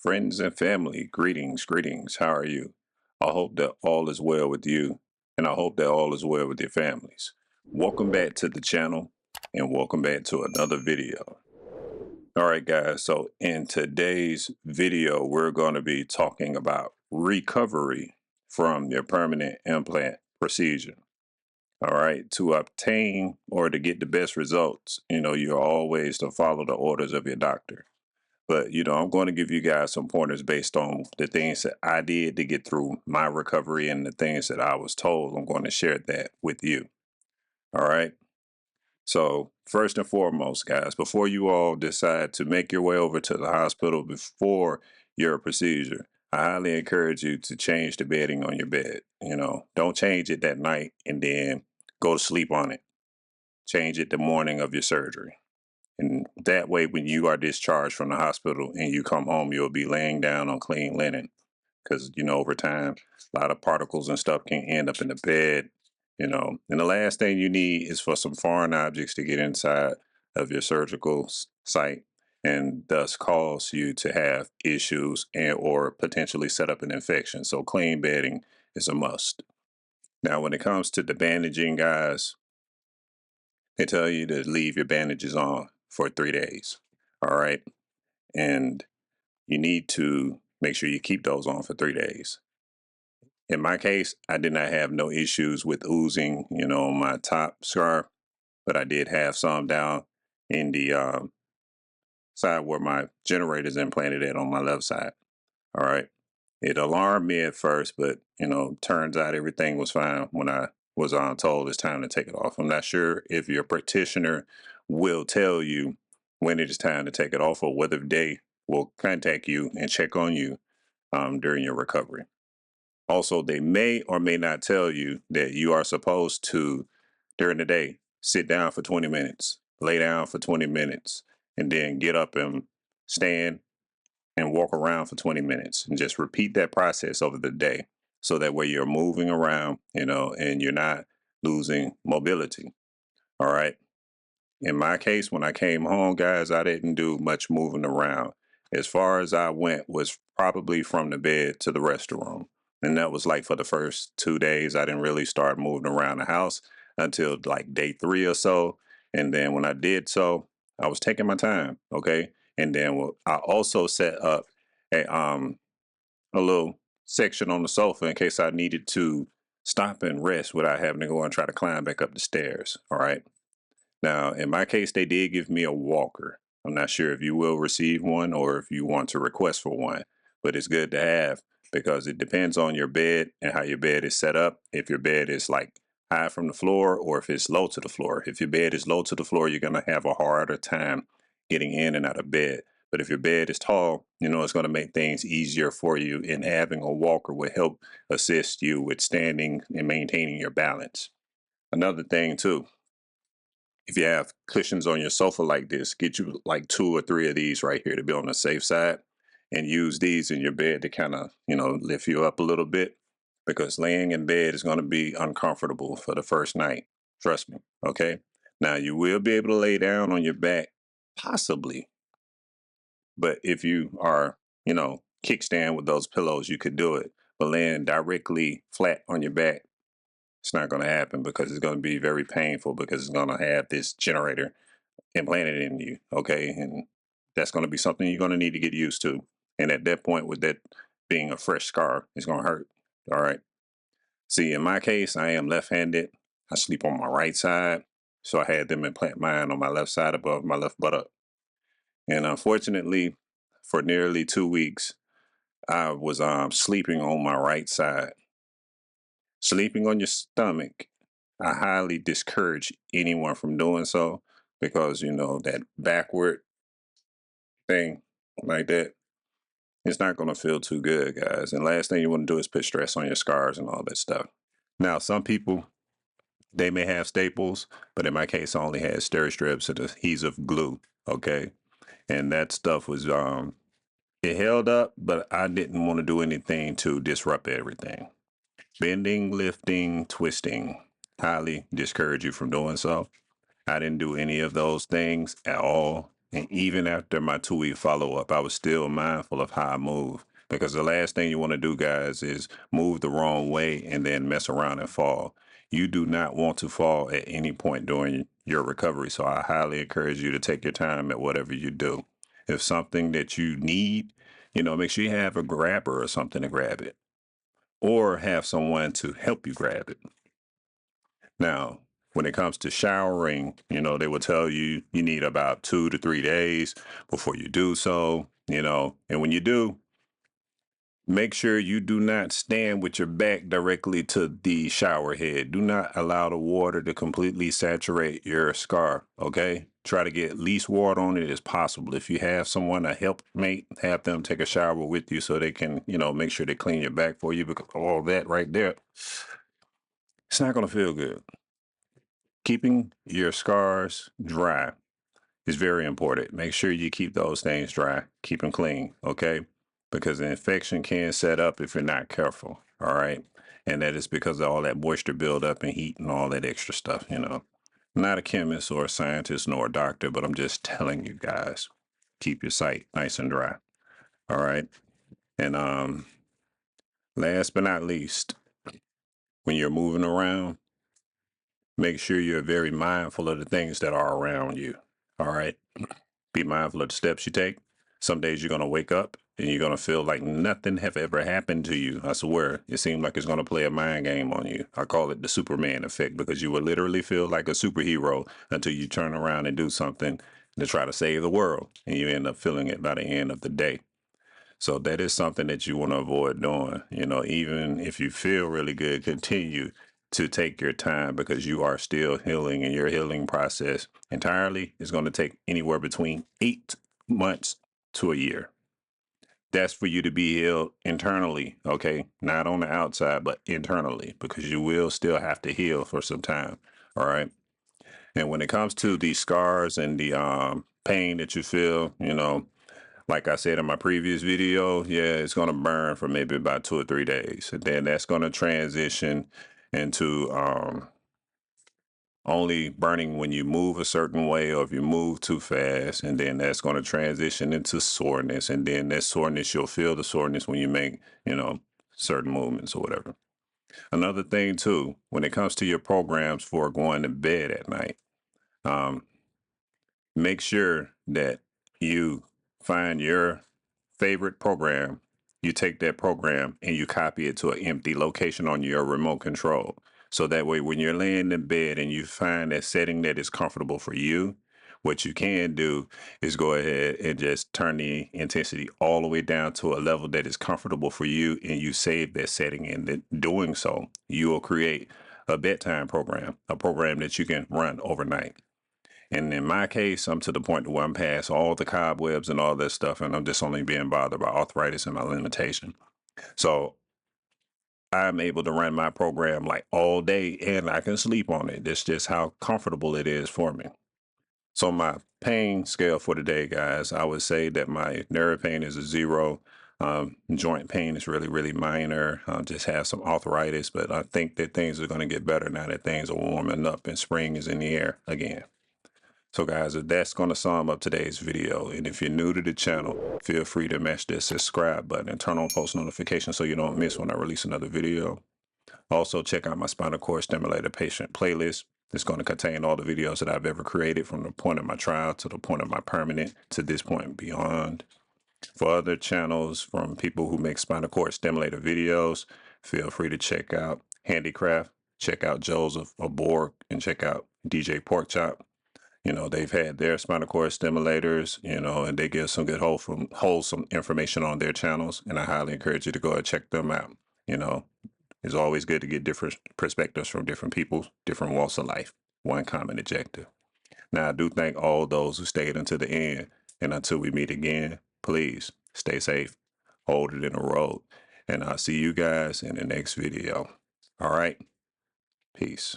Friends and family, greetings. How are you? I hope that all is well with you, and I hope that all is well with your families. Welcome back to the channel, and welcome back to another video. All right, guys, so in today's video, we're going to be talking about recovery from your permanent implant procedure. All right, to obtain or to get the best results, you're always to follow the orders of your doctor. But, I'm going to give you guys some pointers based on the things that I did to get through my recovery and the things that I was told. I'm going to share that with you. All right. So, first and foremost, guys, before you all decide to make your way over to the hospital before your procedure, I highly encourage you to change the bedding on your bed. Don't change it that night and then go to sleep on it. Change it the morning of your surgery. And that way, when you are discharged from the hospital and you come home, you'll be laying down on clean linen. Because, over time, a lot of particles and stuff can end up in the bed, And the last thing you need is for some foreign objects to get inside of your surgical site and thus cause you to have issues and or potentially set up an infection. So clean bedding is a must. Now, when it comes to the bandaging, guys, they tell you to leave your bandages on for 3 days. All right. And you need to make sure you keep those on for 3 days. In my case, I did not have no issues with oozing, on my top scarf, but I did have some down in the side where my generator is implanted at on my left side. All right. It alarmed me at first, but, turns out everything was fine when I was told it's time to take it off. I'm not sure if your practitioner will tell you when it is time to take it off or whether they will contact you and check on you during your recovery. Also, they may or may not tell you that you are supposed to, during the day, sit down for 20 minutes, lay down for 20 minutes, and then get up and stand and walk around for 20 minutes and just repeat that process over the day. So that way you're moving around, and you're not losing mobility. All right. In my case, when I came home, guys, I didn't do much moving around. As far as I went was probably from the bed to the restroom. And that was like for the first 2 days. I didn't really start moving around the house until like day 3 or so. And then when I did so, I was taking my time. Okay. And then I also set up a little section on the sofa in case I needed to stop and rest without having to go and try to climb back up the stairs. All right. Now, in my case, they did give me a walker. I'm not sure if you will receive one or if you want to request for one, but it's good to have because it depends on your bed and how your bed is set up. If your bed is like high from the floor or if it's low to the floor. If your bed is low to the floor, you're going to have a harder time getting in and out of bed. But if your bed is tall, it's going to make things easier for you, and having a walker will help assist you with standing and maintaining your balance. Another thing too, if you have cushions on your sofa like this, get you like 2 or 3 of these right here to be on the safe side and use these in your bed to kind of, lift you up a little bit because laying in bed is going to be uncomfortable for the first night. Trust me. Okay. Now you will be able to lay down on your back, possibly. But if you are, kickstand with those pillows, you could do it. But laying directly flat on your back, it's not going to happen because it's going to be very painful because it's going to have this generator implanted in you. Okay. And that's going to be something you're going to need to get used to. And at that point, with that being a fresh scar, it's going to hurt. All right. See, in my case, I am left-handed. I sleep on my right side. So I had them implant mine on my left side above my left buttock. And unfortunately, for nearly 2 weeks, I was sleeping on my right side. Sleeping on your stomach, I highly discourage anyone from doing so because, that backward thing like that, it's not going to feel too good, guys. And last thing you want to do is put stress on your scars and all that stuff. Now, some people, they may have staples, but in my case, I only had stir strips and adhesive glue. Okay. And that stuff was, it held up, but I didn't want to do anything to disrupt everything. Bending, lifting, twisting, highly discourage you from doing so. I didn't do any of those things at all. And even after my 2-week follow-up, I was still mindful of how I move. Because the last thing you want to do, guys, is move the wrong way and then mess around and fall. You do not want to fall at any point during your recovery. So I highly encourage you to take your time at whatever you do. If something that you need, make sure you have a grabber or something to grab it, or have someone to help you grab it. Now, when it comes to showering, they will tell you you need about 2 to 3 days before you do so, and when you do, make sure you do not stand with your back directly to the shower head. Do not allow the water to completely saturate your scar, okay? Try to get least water on it as possible. If you have someone, a helpmate, have them take a shower with you so they can, make sure they clean your back for you, because all that right there, it's not going to feel good. Keeping your scars dry is very important. Make sure you keep those things dry, keep them clean, okay? Because the infection can set up if you're not careful, all right? And that is because of all that moisture buildup and heat and all that extra stuff, I'm not a chemist or a scientist nor a doctor, but I'm just telling you guys, keep your site nice and dry, all right? And last but not least, when you're moving around, make sure you're very mindful of the things that are around you, all right? Be mindful of the steps you take. Some days you're going to wake up and you're going to feel like nothing have ever happened to you. I swear, it seems like it's going to play a mind game on you. I call it the Superman effect, because you will literally feel like a superhero until you turn around and do something to try to save the world, and you end up feeling it by the end of the day. So that is something that you want to avoid doing. Even if you feel really good, continue to take your time, because you are still healing, and your healing process entirely is going to take anywhere between 8 months to a year. That's for you to be healed internally, okay? Not on the outside, but internally, because you will still have to heal for some time, all right? And when it comes to the scars and the pain that you feel, like I said in my previous video, yeah, it's going to burn for maybe about 2 or 3 days. And then that's going to transition into only burning when you move a certain way, or if you move too fast. And then that's going to transition into soreness. And then that soreness, you'll feel the soreness when you make, certain movements or whatever. Another thing too, when it comes to your programs for going to bed at night, make sure that you find your favorite program, you take that program and you copy it to an empty location on your remote control. So that way, when you're laying in bed and you find that setting that is comfortable for you, what you can do is go ahead and just turn the intensity all the way down to a level that is comfortable for you, and you save that setting. And then doing so, you will create a bedtime program, a program that you can run overnight. And in my case, I'm to the point where I'm past all the cobwebs and all that stuff, and I'm just only being bothered by arthritis and my limitation. So I'm able to run my program like all day, and I can sleep on it. That's just how comfortable it is for me. So my pain scale for today, guys, I would say that my nerve pain is a 0. Joint pain is really, really minor. Just have some arthritis, but I think that things are going to get better now that things are warming up and spring is in the air again. So guys, that's going to sum up today's video. And if you're new to the channel, feel free to mash that subscribe button and turn on post notifications so you don't miss when I release another video. Also, check out my Spinal Cord Stimulator patient playlist. It's going to contain all the videos that I've ever created, from the point of my trial to the point of my permanent to this point and beyond. For other channels from people who make spinal cord stimulator videos, feel free to check out Handicraft, check out Joseph or Borg, and check out DJ Porkchop. They've had their spinal cord stimulators, and they give some good wholesome information on their channels. And I highly encourage you to go and check them out. It's always good to get different perspectives from different people, different walks of life, one common objective. Now, I do thank all those who stayed until the end. And until we meet again, please stay safe, hold it in the road. And I'll see you guys in the next video. All right. Peace.